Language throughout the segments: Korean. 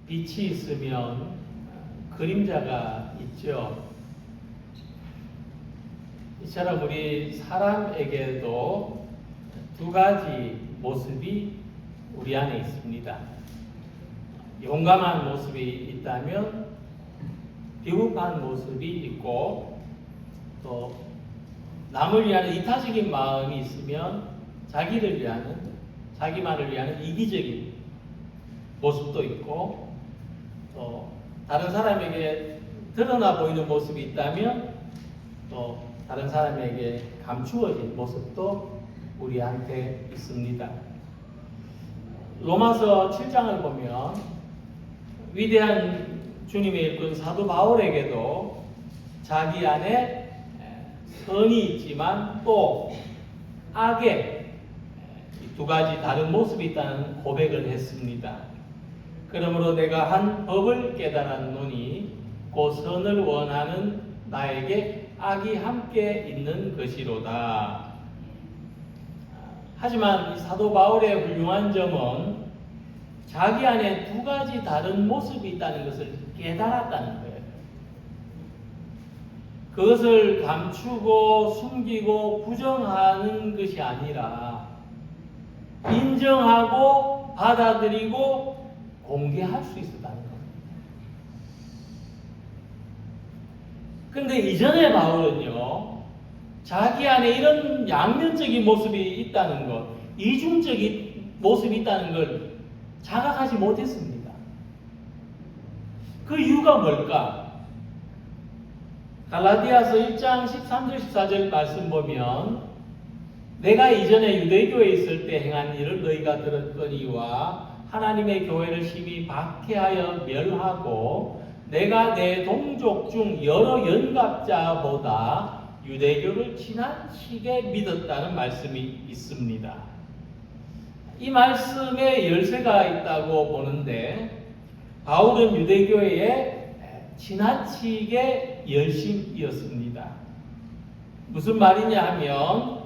빛이 있으면 그림자가 있죠. 이처럼 우리 사람에게도 두 가지 모습이 우리 안에 있습니다. 용감한 모습이 있다면 비겁한 모습이 있고, 또 남을 위하는 이타적인 마음이 있으면 자기를 위하는, 자기만을 위하는 이기적인 모습도 있고, 또 다른 사람에게 드러나 보이는 모습이 있다면 또 다른 사람에게 감추어진 모습도 우리한테 있습니다. 로마서 7장을 보면 위대한 주님의 일꾼 사도 바울에게도 자기 안에 선이 있지만 또 악의 두 가지 다른 모습이 있다는 고백을 했습니다. 그러므로 내가 한 법을 깨달았노니 곧 선을 원하는 나에게 악이 함께 있는 것이로다. 하지만 이 사도 바울의 훌륭한 점은 자기 안에 두 가지 다른 모습이 있다는 것을 깨달았다는 거예요. 그것을 감추고 숨기고 부정하는 것이 아니라 인정하고 받아들이고 공개할 수 있었다는 겁니다. 근데 이전에 바울은요, 자기 안에 이런 양면적인 모습이 있다는 것, 이중적인 모습이 있다는 걸 자각하지 못했습니다. 그 이유가 뭘까? 갈라디아서 1장 13절 14절 말씀 보면 내가 이전에 유대교에 있을 때 행한 일을 너희가 들었거니와 하나님의 교회를 심히 박해하여 멸하고 내가 내 동족 중 여러 연갑자보다 유대교를 지나치게 믿었다는 말씀이 있습니다. 이 말씀에 열쇠가 있다고 보는데 바울은 유대교에 지나치게 열심이었습니다. 무슨 말이냐 하면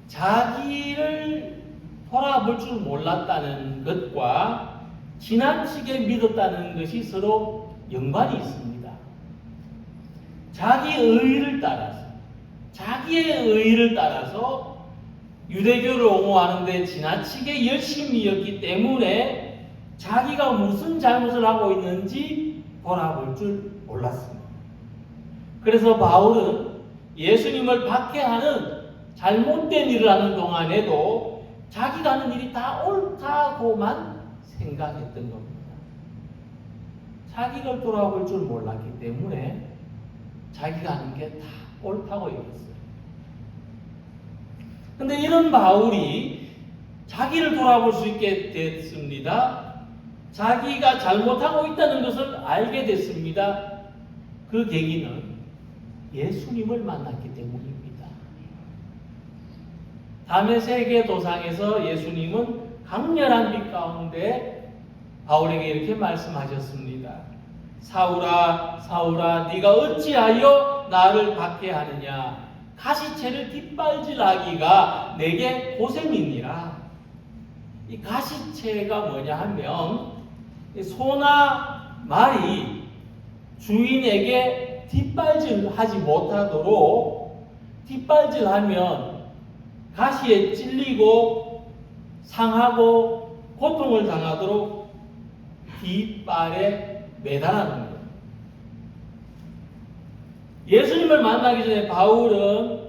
자기를 돌아볼 줄 몰랐다는 것과 지나치게 믿었다는 것이 서로 연관이 있습니다. 자기의 의의를 따라서, 자기의 의의를 따라서 유대교를 옹호하는데 지나치게 열심이었기 때문에 자기가 무슨 잘못을 하고 있는지 돌아볼 줄 몰랐습니다. 그래서 바울은 예수님을 박해하는 잘못된 일을 하는 동안에도 자기가 하는 일이 다 옳다고만 생각했던 겁니다. 자기를 돌아볼 줄 몰랐기 때문에 자기가 하는 게 다 옳다고 여겼어요. 근데 이런 바울이 자기를 돌아볼 수 있게 됐습니다. 자기가 잘못하고 있다는 것을 알게 됐습니다. 그 계기는 예수님을 만났기 때문입니다. 다메섹의 도상에서 예수님은 강렬한 빛 가운데 바울에게 이렇게 말씀하셨습니다. 사울아, 사울아, 네가 어찌하여 나를 박해하느냐? 가시채를 뒷발질하기가 내게 고생이니라. 이 가시채가 뭐냐 하면 소나 말이 주인에게 뒷발질하지 못하도록 뒷발질하면 가시에 찔리고 상하고 고통을 당하도록 뒷발에 매달아놓는 거예요. 예수님을 만나기 전에 바울은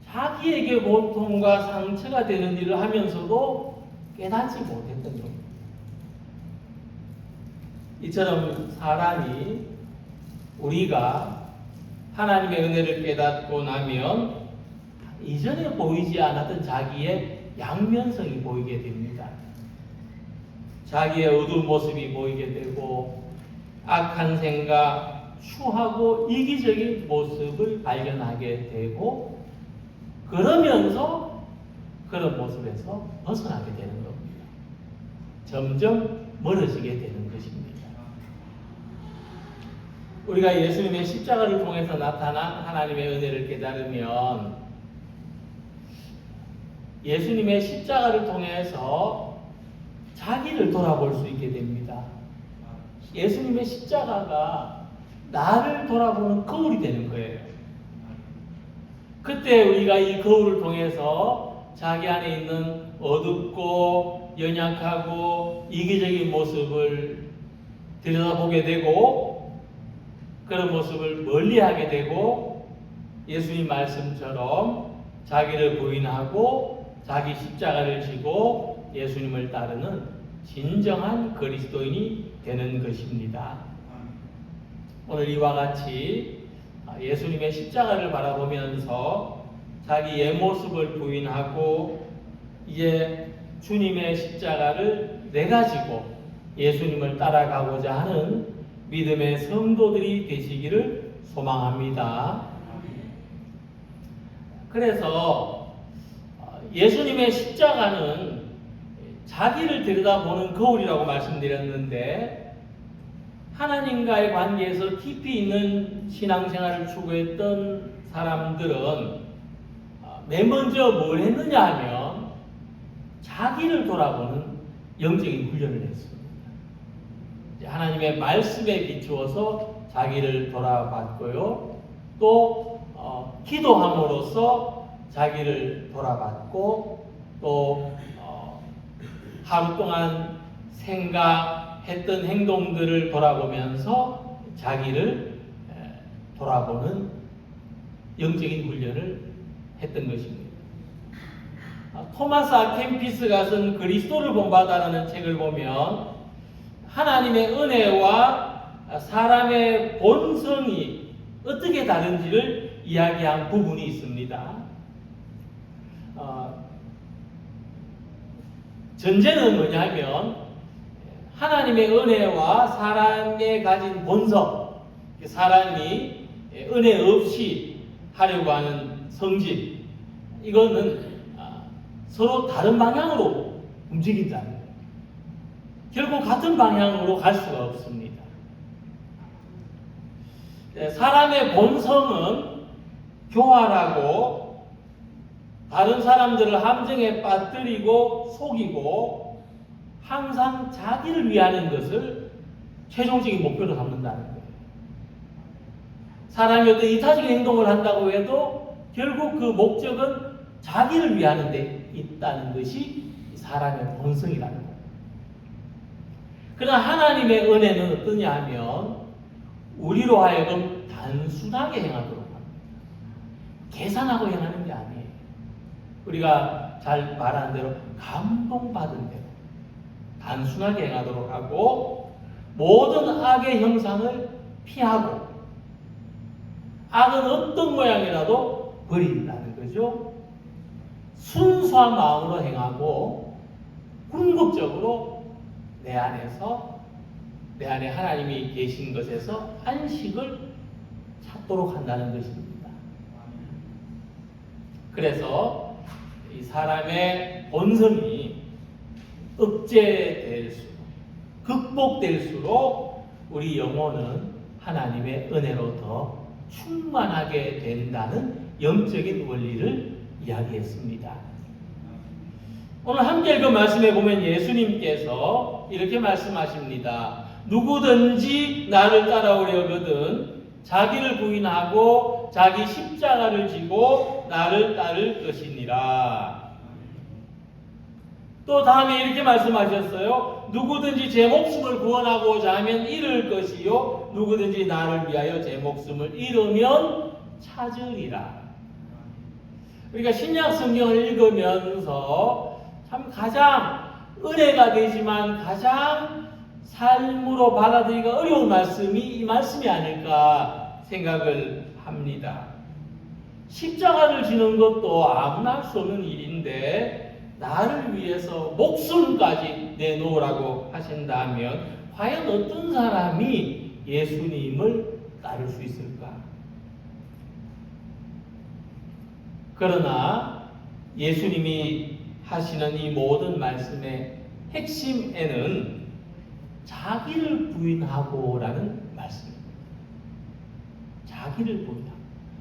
자기에게 고통과 상처가 되는 일을 하면서도 깨닫지 못했던 겁니다. 이처럼 사람이, 우리가 하나님의 은혜를 깨닫고 나면 이전에 보이지 않았던 자기의 양면성이 보이게 됩니다. 자기의 어두운 모습이 보이게 되고 악한 생각, 추하고 이기적인 모습을 발견하게 되고 그러면서 그런 모습에서 벗어나게 되는 겁니다. 점점 멀어지게 되는 것입니다. 우리가 예수님의 십자가를 통해서 나타난 하나님의 은혜를 깨달으면 예수님의 십자가를 통해서 자기를 돌아볼 수 있게 됩니다. 예수님의 십자가가 나를 돌아보는 거울이 되는 거예요. 그때 우리가 이 거울을 통해서 자기 안에 있는 어둡고 연약하고 이기적인 모습을 들여다보게 되고, 그런 모습을 멀리하게 되고, 예수님 말씀처럼 자기를 부인하고 자기 십자가를 지고 예수님을 따르는 진정한 그리스도인이 되는 것입니다. 오늘 이와 같이 예수님의 십자가를 바라보면서 자기 옛 모습을 부인하고 이제 주님의 십자가를 내가 지고 예수님을 따라가고자 하는 믿음의 성도들이 되시기를 소망합니다. 그래서 예수님의 십자가는 자기를 들여다보는 거울이라고 말씀드렸는데, 하나님과의 관계에서 깊이 있는 신앙생활을 추구했던 사람들은 맨 먼저 뭘 했느냐 하면 자기를 돌아보는 영적인 훈련을 했습니다. 하나님의 말씀에 비추어서 자기를 돌아봤고요. 또 기도함으로써 자기를 돌아봤고, 또 하루 동안 생각했던 행동들을 돌아보면서 자기를 돌아보는 영적인 훈련을 했던 것입니다. 토마스 아 캠피스가 쓴 그리스도를 본받아라는 책을 보면 하나님의 은혜와 사람의 본성이 어떻게 다른지를 이야기한 부분이 있습니다. 전제는 뭐냐면 하나님의 은혜와 사람의 가진 본성, 사람이 은혜 없이 하려고 하는 성질, 이거는 서로 다른 방향으로 움직인다는 거예요. 결국 같은 방향으로 갈 수가 없습니다. 사람의 본성은 교활하고 다른 사람들을 함정에 빠뜨리고 속이고 항상 자기를 위하는 것을 최종적인 목표로 삼는다는 거예요. 사람이 어떤 이타적인 행동을 한다고 해도 결국 그 목적은 자기를 위하는 데 있다는 것이 사람의 본성이라는 거예요. 그러나 하나님의 은혜는 어떠냐 하면 우리로 하여금 단순하게 행하도록 합니다. 계산하고 행하는 게 아니에요. 우리가 잘 말하는 대로 감동받은 대로 단순하게 행하도록 하고, 모든 악의 형상을 피하고 악은 어떤 모양이라도 버린다는 거죠. 순수한 마음으로 행하고 궁극적으로 내 안에 하나님이 계신 것에서 안식을 찾도록 한다는 것입니다. 그래서 이 사람의 본성이 억제될수록, 극복될수록 우리 영혼은 하나님의 은혜로 더 충만하게 된다는 영적인 원리를 이야기했습니다. 오늘 함께 읽은 말씀에 보면 예수님께서 이렇게 말씀하십니다. 누구든지 나를 따라오려거든 자기를 부인하고 자기 십자가를 지고 나를 따를 것이니라. 또 다음에 이렇게 말씀하셨어요. 누구든지 제 목숨을 구원하고자 하면 잃을 것이요 누구든지 나를 위하여 제 목숨을 잃으면 찾으리라. 우리가 신약 성경을 읽으면서 참 가장 은혜가 되지만 가장 삶으로 받아들이기가 어려운 말씀이 이 말씀이 아닐까 생각을 합니다. 십자가를 지는 것도 아무나 할 수 없는 일인데 나를 위해서 목숨까지 내놓으라고 하신다면 과연 어떤 사람이 예수님을 따를 수 있을까? 그러나 예수님이 하시는 이 모든 말씀의 핵심에는 자기를 부인하고라는 말씀입니다. 자기를 부인하고.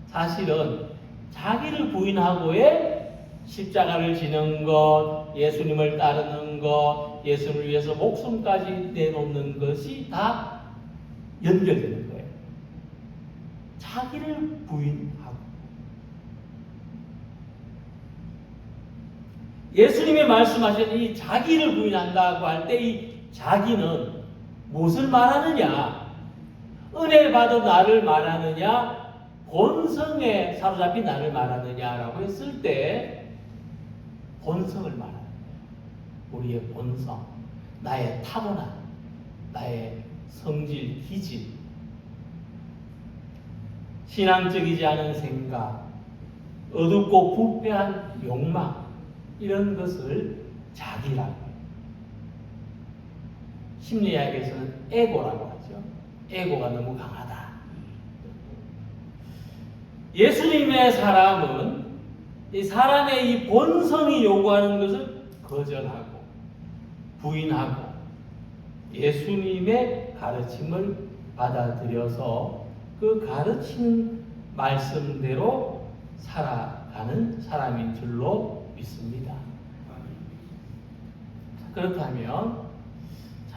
사실은 자기를 부인하고의 십자가를 지는 것, 예수님을 따르는 것, 예수님을 위해서 목숨까지 내놓는 것이 다 연결되는 거예요. 자기를 부인하고. 예수님이 말씀하신 이 자기를 부인한다고 할 때 이 자기는 무엇을 말하느냐? 은혜 받은 나를 말하느냐? 본성에 사로잡힌 나를 말하느냐라고 했을 때 본성을 말하는 거예요. 우리의 본성, 나의 타고난, 나의 성질, 기질, 신앙적이지 않은 생각, 어둡고 부패한 욕망, 이런 것을 자기라고 해요. 심리학에서는 에고라고 하죠. 에고가 너무 강하다. 예수님의 사람은 이 사람의 이 본성이 요구하는 것을 거절하고 부인하고 예수님의 가르침을 받아들여서 그 가르치는 말씀대로 살아가는 사람인 줄로 믿습니다. 그렇다면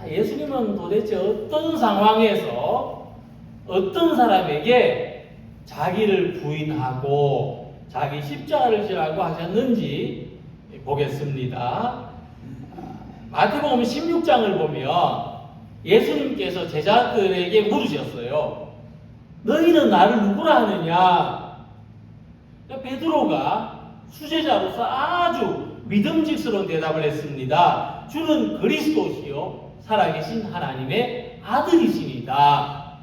예수님은 도대체 어떤 상황에서 어떤 사람에게 자기를 부인하고 자기 십자가를 지라고 하셨는지 보겠습니다. 마태복음 16장을 보면 예수님께서 제자들에게 물으셨어요. 너희는 나를 누구라 하느냐? 베드로가 수제자로서 아주 믿음직스러운 대답을 했습니다. 주는 그리스도시요 살아계신 하나님의 아들이십니다.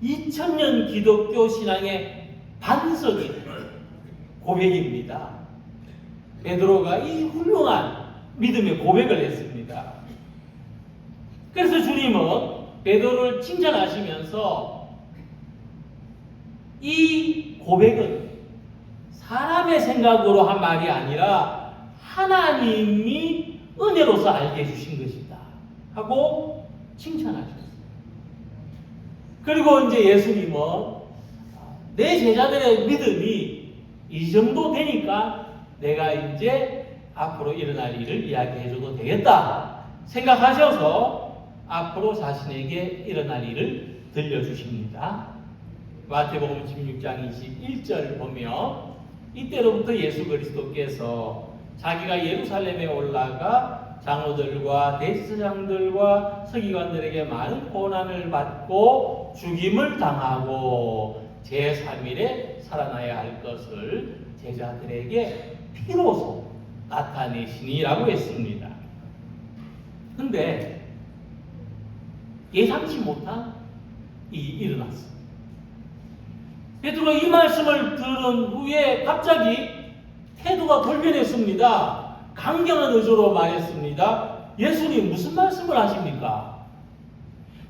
2000년 기독교 신앙의 반석인 고백입니다. 베드로가 이 훌륭한 믿음의 고백을 했습니다. 그래서 주님은 베드로를 칭찬하시면서 이 고백은 사람의 생각으로 한 말이 아니라 하나님이 은혜로서 알게 해주신 것이다 하고 칭찬하셨어요. 그리고 이제 예수님은 내 제자들의 믿음이 이 정도 되니까 내가 이제 앞으로 일어날 일을 이야기해줘도 되겠다 생각하셔서 앞으로 자신에게 일어날 일을 들려주십니다. 마태복음 16장 21절 보면 이때로부터 예수 그리스도께서 자기가 예루살렘에 올라가 장로들과 대제사장들과 서기관들에게 많은 고난을 받고 죽임을 당하고 제3일에 살아나야 할 것을 제자들에게 피로소 나타내시니라고 했습니다. 근데 예상치 못한 일이 일어났어요. 베드로가 이 말씀을 들은 후에 갑자기 태도가 돌변했습니다. 강경한 의조로 말했습니다. 예수님 무슨 말씀을 하십니까?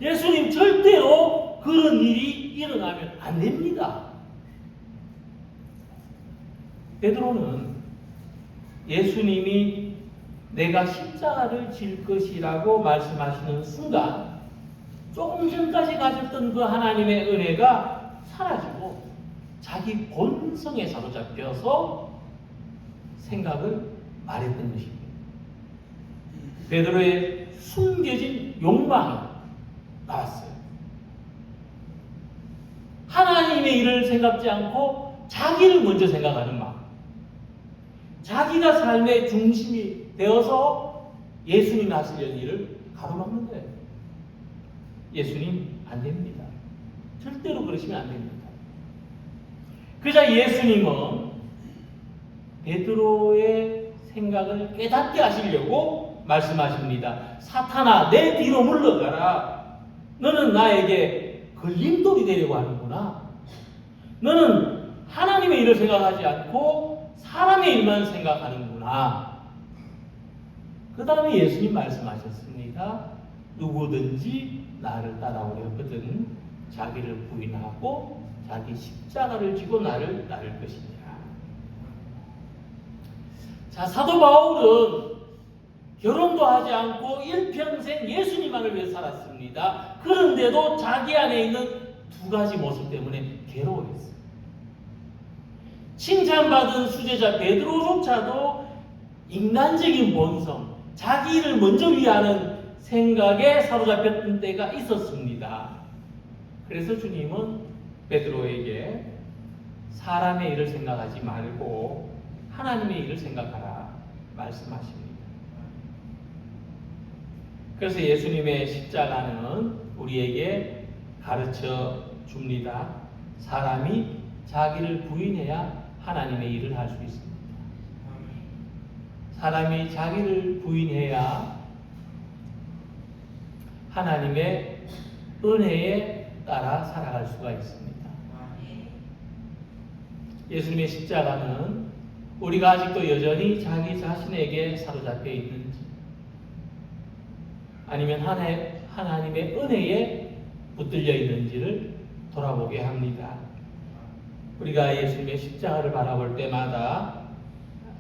예수님 절대로 그런 일이 일어나면 안 됩니다. 베드로는 예수님이 내가 십자가를 질 것이라고 말씀하시는 순간 조금 전까지 가졌던 그 하나님의 은혜가 사라지고 자기 본성에 사로잡혀서 생각을 말했던 것입니다. 베드로의 숨겨진 욕망이 나왔어요. 하나님의 일을 생각지 않고 자기를 먼저 생각하는 마음. 자기가 삶의 중심이 되어서 예수님 하시려는 일을 가로막는 거예요. 예수님 안 됩니다. 절대로 그러시면 안 됩니다. 그러자 예수님은 베드로의 생각을 깨닫게 하시려고 말씀하십니다. 사탄아, 내 뒤로 물러가라. 너는 나에게 걸림돌이 되려고 하는구나. 너는 하나님의 일을 생각하지 않고 사람의 일만 생각하는구나. 그 다음에 예수님 말씀하셨습니다. 누구든지 나를 따라오려거든 자기를 부인하고 자기 십자가를 지고 나를 따를 것이니라. 자, 사도 바울은 결혼도 하지 않고 일평생 예수님만을 위해 살았습니다. 그런데도 자기 안에 있는 두 가지 모습 때문에 괴로워했어요. 칭찬받은 수제자 베드로조차도 인간적인 본성, 자기를 먼저 위하는 생각에 사로잡혔던 때가 있었습니다. 그래서 주님은 베드로에게 사람의 일을 생각하지 말고 하나님의 일을 생각하라 말씀하십니다. 그래서 예수님의 십자가는 우리에게 가르쳐 줍니다. 사람이 자기를 부인해야 하나님의 일을 할 수 있습니다. 사람이 자기를 부인해야 하나님의 은혜에 따라 살아갈 수가 있습니다. 예수님의 십자가는 우리가 아직도 여전히 자기 자신에게 사로잡혀 있는지 아니면 하나님의 은혜에 붙들려 있는지를 돌아보게 합니다. 우리가 예수님의 십자가를 바라볼 때마다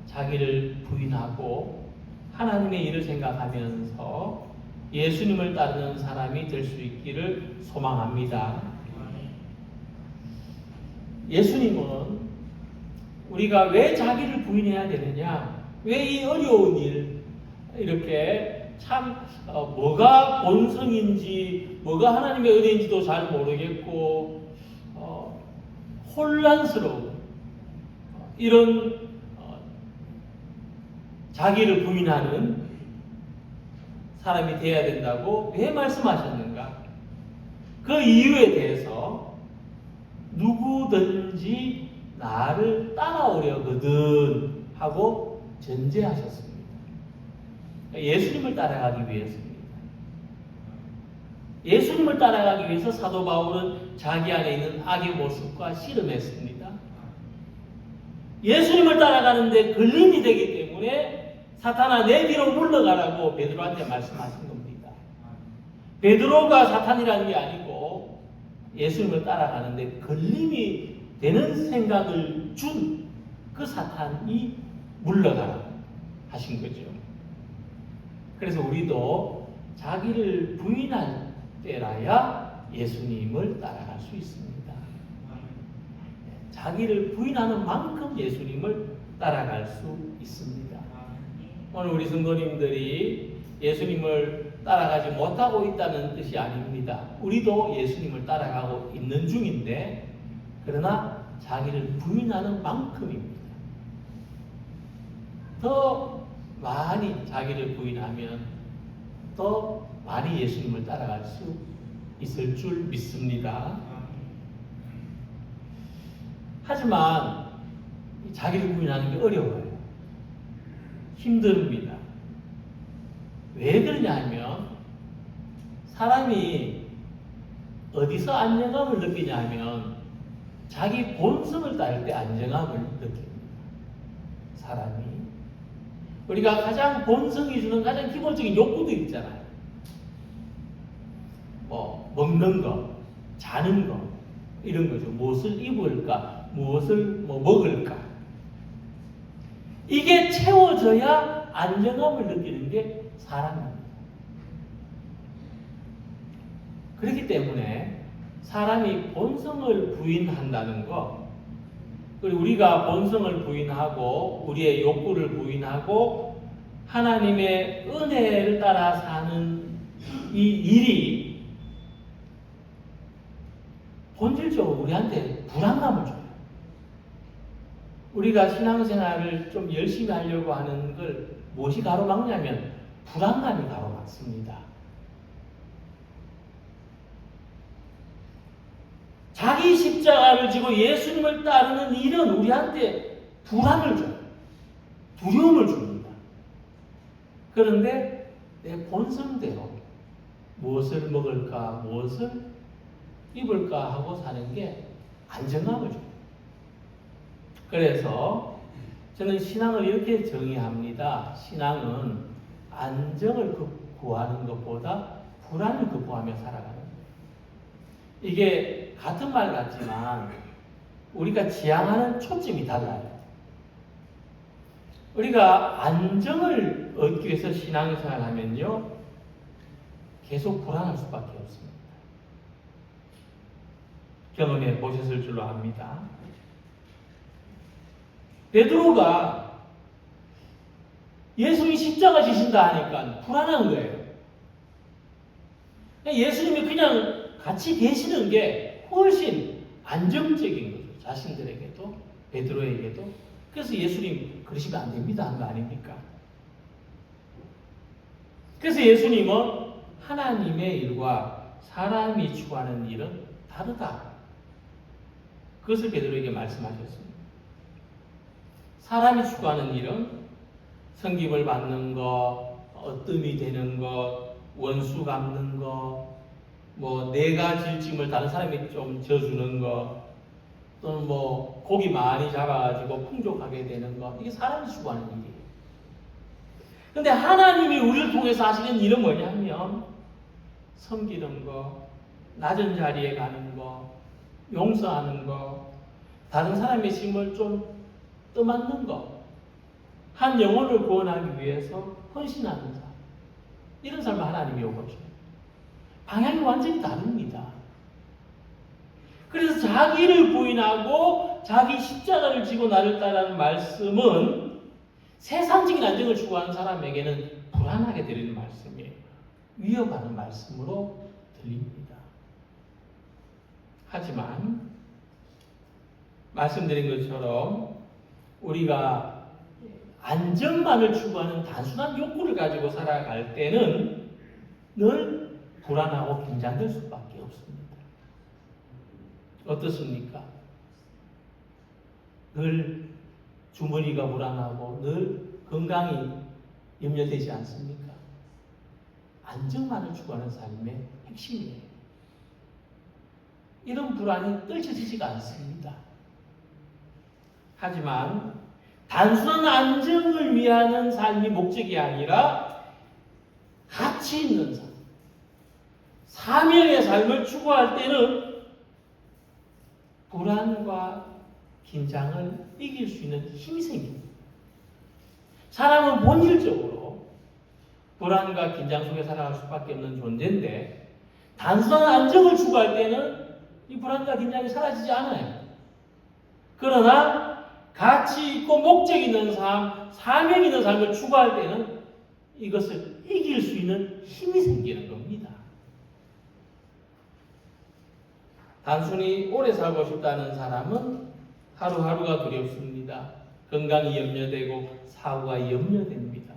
자기를 부인하고 하나님의 일을 생각하면서 예수님을 따르는 사람이 될 수 있기를 소망합니다. 예수님은 우리가 왜 자기를 부인해야 되느냐, 왜 이 어려운 일, 이렇게 참 뭐가 본성인지 뭐가 하나님의 은혜인지도 잘 모르겠고 혼란스러운 이런 자기를 부인하는 사람이 되어야 된다고 왜 말씀하셨는가? 그 이유에 대해서 누구든지 나를 따라오려거든 하고 전제하셨습니다. 예수님을 따라가기 위해서입니다. 예수님을 따라가기 위해서 사도 바울은 자기 안에 있는 악의 모습과 씨름했습니다. 예수님을 따라가는데 걸림이 되기 때문에 사탄아 내 뒤로 물러가라고 베드로한테 말씀하신 겁니다. 베드로가 사탄이라는 게 아니고 예수님을 따라가는데 걸림이 되는 생각을 준 그 사탄이 물러가라 하신 거죠. 그래서 우리도 자기를 부인할 때라야 예수님을 따라갈 수 있습니다. 자기를 부인하는 만큼 예수님을 따라갈 수 있습니다. 오늘 우리 성도님들이 예수님을 따라가지 못하고 있다는 뜻이 아닙니다. 우리도 예수님을 따라가고 있는 중인데 그러나 자기를 부인하는 만큼입니다. 더 많이 자기를 부인하면 더 많이 예수님을 따라갈 수 있을 줄 믿습니다. 하지만 자기를 부인하는 게 어려워요. 힘듭니다. 왜 그러냐 하면 사람이 어디서 안정감을 느끼냐 하면 자기 본성을 따를 때 안정감을 느낍니다. 사람이 우리가 가장 본성이 주는 가장 기본적인 욕구도 있잖아요. 뭐 먹는 거, 자는 거 이런 거죠. 무엇을 입을까, 무엇을 먹을까. 이게 채워져야 안정감을 느끼는 게 사람입니다. 그렇기 때문에 사람이 본성을 부인한다는 것, 그리고 우리가 본성을 부인하고 우리의 욕구를 부인하고 하나님의 은혜를 따라 사는 이 일이 본질적으로 우리한테 불안감을 줘요. 우리가 신앙생활을 좀 열심히 하려고 하는 걸 무엇이 가로막냐면 불안감이 가로막습니다. 자기 십자가를 지고 예수님을 따르는 일은 우리한테 불안을 줘요. 두려움을 줍니다. 그런데 내 본성대로 무엇을 먹을까, 무엇을 입을까 하고 사는 게 안정감을 줘요. 그래서 저는 신앙을 이렇게 정의합니다. 신앙은 안정을 구하는 것보다 불안을 극복하며 살아가는 거예요. 이게 같은 말 같지만 우리가 지향하는 초점이 달라요. 우리가 안정을 얻기 위해서 신앙생활을 하면요 계속 불안할 수밖에 없습니다. 경험해 보셨을 줄로 압니다. 베드로가 예수님이 십자가 지신다 하니까 불안한 거예요. 예수님이 그냥 같이 계시는 게 훨씬 안정적인 거죠. 자신들에게도 베드로에게도. 그래서 예수님 그러시면 안 됩니다 하는 거 아닙니까? 그래서 예수님은 하나님의 일과 사람이 추구하는 일은 다르다. 그것을 베드로에게 말씀하셨습니다. 사람이 추구하는 일은 섬김을 받는 것, 어뜸이 되는 것, 원수 갚는 것, 뭐 내가 질 짐을 다른 사람이 좀 져주는 것, 또는 뭐 고기 많이 잡아가지고 풍족하게 되는 것, 이게 사람이 추구하는 일이에요. 근데 하나님이 우리를 통해서 하시는 일은 뭐냐면 섬기는 거, 낮은 자리에 가는 거, 용서하는 거, 다른 사람의 짐을 좀 떠맡는 거, 한 영혼을 구원하기 위해서 헌신하는 삶, 이런 삶을 하나님이 요구하십니다. 방향이 완전히 다릅니다. 그래서 자기를 부인하고 자기 십자가를 지고 나를 따르는 말씀은 세상적인 안정을 추구하는 사람에게는 불안하게 들리는 말씀이에요. 위협하는 말씀으로 들립니다. 하지만 말씀드린 것처럼 우리가 안정만을 추구하는 단순한 욕구를 가지고 살아갈 때는 늘 불안하고 긴장될 수밖에 없습니다. 어떻습니까? 늘 주머니가 불안하고 늘 건강이 염려되지 않습니까? 안정만을 추구하는 삶의 핵심이에요. 이런 불안이 떨쳐지지가 않습니다. 하지만 단순한 안정을 위하는 삶이 목적이 아니라 가치 있는 삶, 사명의 삶을 추구할 때는 불안과 긴장을 이길 수 있는 힘이 생깁니다. 사람은 본질적으로 불안과 긴장 속에 살아갈 수밖에 없는 존재인데 단순한 안정을 추구할 때는 이 불안과 긴장이 사라지지 않아요. 그러나 가치 있고 목적 있는 삶, 사명 있는 삶을 추구할 때는 이것을 이길 수 있는 힘이 생기는 겁니다. 단순히 오래 살고 싶다는 사람은 하루하루가 두렵습니다. 건강이 염려되고 사고가 염려됩니다.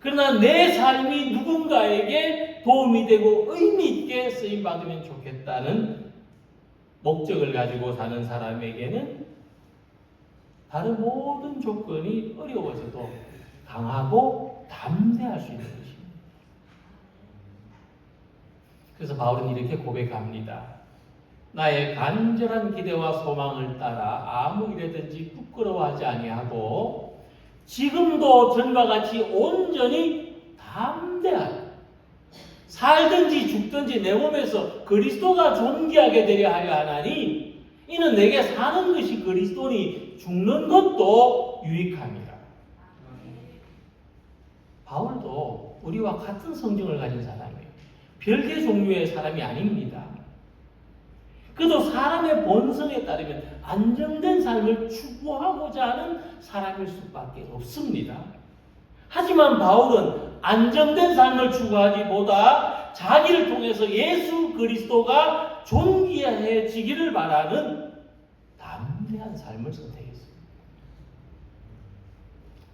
그러나 내 삶이 누군가에게 도움이 되고 의미 있게 쓰임받으면 좋겠다는 목적을 가지고 사는 사람에게는 다른 모든 조건이 어려워져도 강하고 담대할 수 있는 것입니다. 그래서 바울은 이렇게 고백합니다. 나의 간절한 기대와 소망을 따라 아무 일에든지 부끄러워하지 아니하고 지금도 전과 같이 온전히 담대하여 살든지 죽든지 내 몸에서 그리스도가 존귀하게 되려 하려 하나니 이는 내게 사는 것이 그리스도니 죽는 것도 유익함이라. 바울도 우리와 같은 성경을 가진 사람이에요. 별개 종류의 사람이 아닙니다. 그도 사람의 본성에 따르면 안정된 삶을 추구하고자 하는 사람일 수밖에 없습니다. 하지만 바울은 안정된 삶을 추구하기보다 자기를 통해서 예수 그리스도가 존귀해지기를 바라는 담대한 삶을 선택했습니다.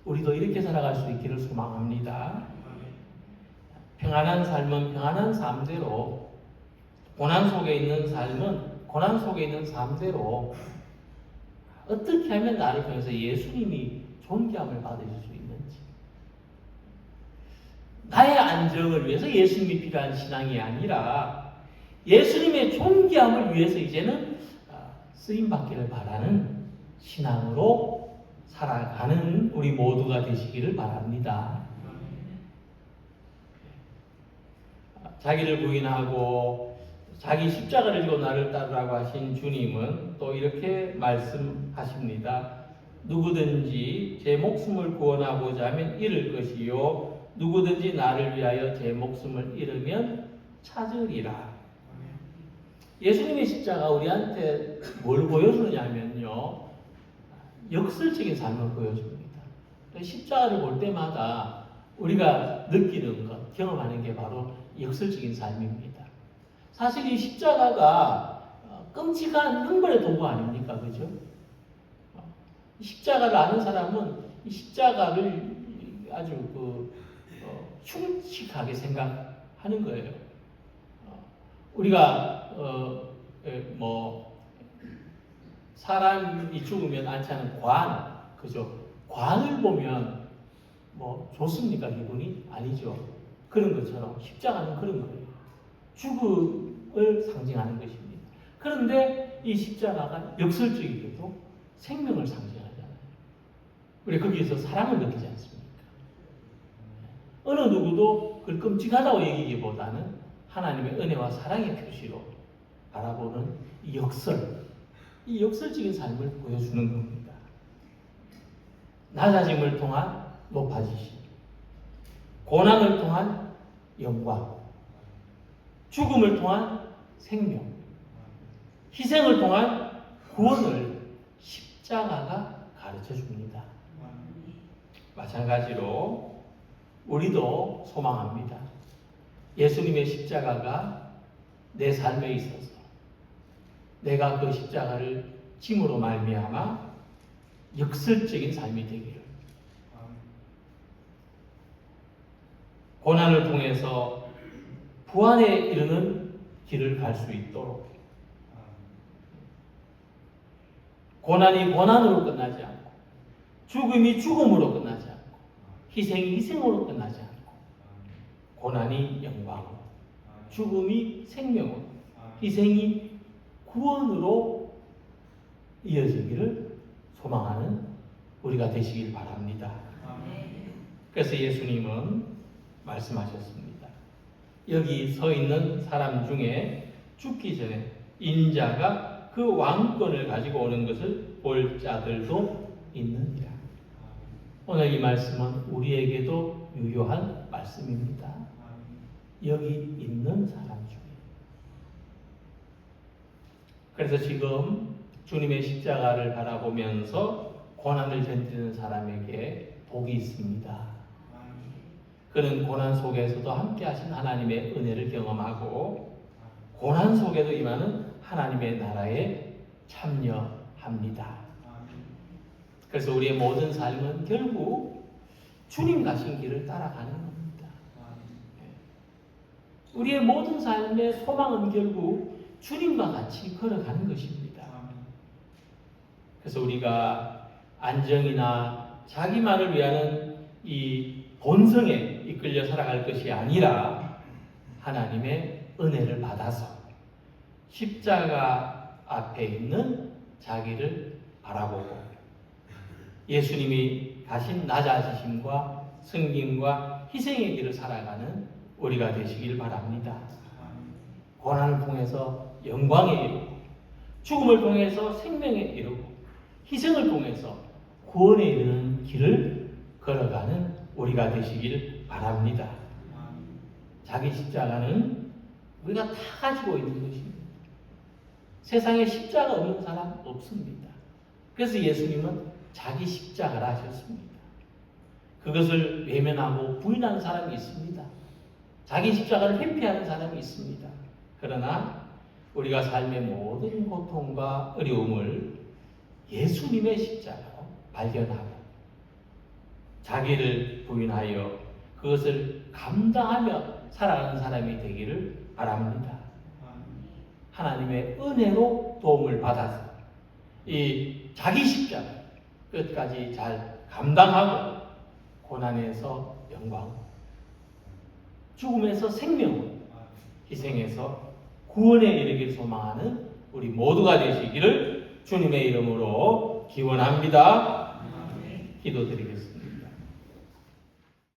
우리도 이렇게 살아갈 수 있기를 소망합니다. 평안한 삶은 평안한 삶대로, 고난 속에 있는 삶은 고난 속에 있는 삶대로 어떻게 하면 나를 통해서 예수님이 존귀함을 받으실 수 있는지, 나의 안정을 위해서 예수님이 필요한 신앙이 아니라 예수님의 존귀함을 위해서 이제는 쓰임받기를 바라는 신앙으로 살아가는 우리 모두가 되시기를 바랍니다. 자기를 부인하고 자기 십자가를 지고 나를 따르라고 하신 주님은 또 이렇게 말씀하십니다. 누구든지 제 목숨을 구원하고자 하면 잃을 것이요 누구든지 나를 위하여 제 목숨을 잃으면 찾으리라. 예수님의 십자가 우리한테 뭘 보여주냐면요, 역설적인 삶을 보여줍니다. 십자가를 볼 때마다 우리가 느끼는 것, 경험하는 게 바로 역설적인 삶입니다. 사실 이 십자가가 끔찍한 형벌의 도구 아닙니까? 그죠? 십자가를 아는 사람은 이 십자가를 아주 흉측하게 생각하는 거예요. 우리가 사람이 죽으면 안치하는 관, 그죠? 관을 보면 좋습니까? 기분이 아니죠. 그런 것처럼 십자가는 그런 거예요. 죽음을 상징하는 것입니다. 그런데 이 십자가가 역설적이게도 생명을 상징하잖아요. 우리 거기에서 사랑을 느끼지 않습니까? 어느 누구도 그걸 끔찍하다고 얘기기보다는 하나님의 은혜와 사랑의 표시로 바라보는 이 역설적인 삶을 보여주는 겁니다. 낮아짐을 통한 높아지심, 고난을 통한 영광, 죽음을 통한 생명, 희생을 통한 구원을 십자가가 가르쳐 줍니다. 마찬가지로 우리도 소망합니다. 예수님의 십자가가 내 삶에 있어서 내가 그 십자가를 짐으로 말미암아 역설적인 삶이 되기를, 고난을 통해서 부활에 이르는 길을 갈 수 있도록, 고난이 고난으로 끝나지 않고 죽음이 죽음으로 끝나지 않고 희생이 희생으로 끝나지 않고 고난이 영광으로, 죽음이 생명으로, 희생이 구원으로 이어지기를 소망하는 우리가 되시길 바랍니다. 그래서 예수님은 말씀하셨습니다. 여기 서 있는 사람 중에 죽기 전에 인자가 그 왕권을 가지고 오는 것을 볼 자들도 있느니라. 오늘 이 말씀은 우리에게도 유효한 말씀입니다. 여기 있는 사람 중에. 그래서 지금 주님의 십자가를 바라보면서 고난을 견디는 사람에게 복이 있습니다. 그는 고난 속에서도 함께 하신 하나님의 은혜를 경험하고 고난 속에도 임하는 하나님의 나라에 참여합니다. 그래서 우리의 모든 삶은 결국 주님 가신 길을 따라가는 겁니다. 우리의 모든 삶의 소망은 결국 주님과 같이 걸어가는 것입니다. 그래서 우리가 안정이나 자기만을 위하는 이 본성에 이끌려 살아갈 것이 아니라 하나님의 은혜를 받아서 십자가 앞에 있는 자기를 바라보고 예수님이 가신 낮아지심과 승김과 희생의 길을 살아가는 우리가 되시길 바랍니다. 고난을 통해서 영광에 이르고, 죽음을 통해서 생명에 이르고, 희생을 통해서 구원에 이르는 길을 걸어가는 우리가 되시길 바랍니다. 자기 십자가는 우리가 다 가지고 있는 것입니다. 세상에 십자가 없는 사람 없습니다. 그래서 예수님은 자기 십자가를 하셨습니다. 그것을 외면하고 부인하는 사람이 있습니다. 자기 십자가를 회피하는 사람이 있습니다. 그러나 우리가 삶의 모든 고통과 어려움을 예수님의 십자가로 발견하고 자기를 부인하여 그것을 감당하며 살아가는 사람이 되기를 바랍니다. 하나님의 은혜로 도움을 받아서 이 자기 십자가 끝까지 잘 감당하고 고난에서 영광, 죽음에서 생명, 희생에서 구원에 이르길 소망하는 우리 모두가 되시기를 주님의 이름으로 기원합니다. 기도드리겠습니다.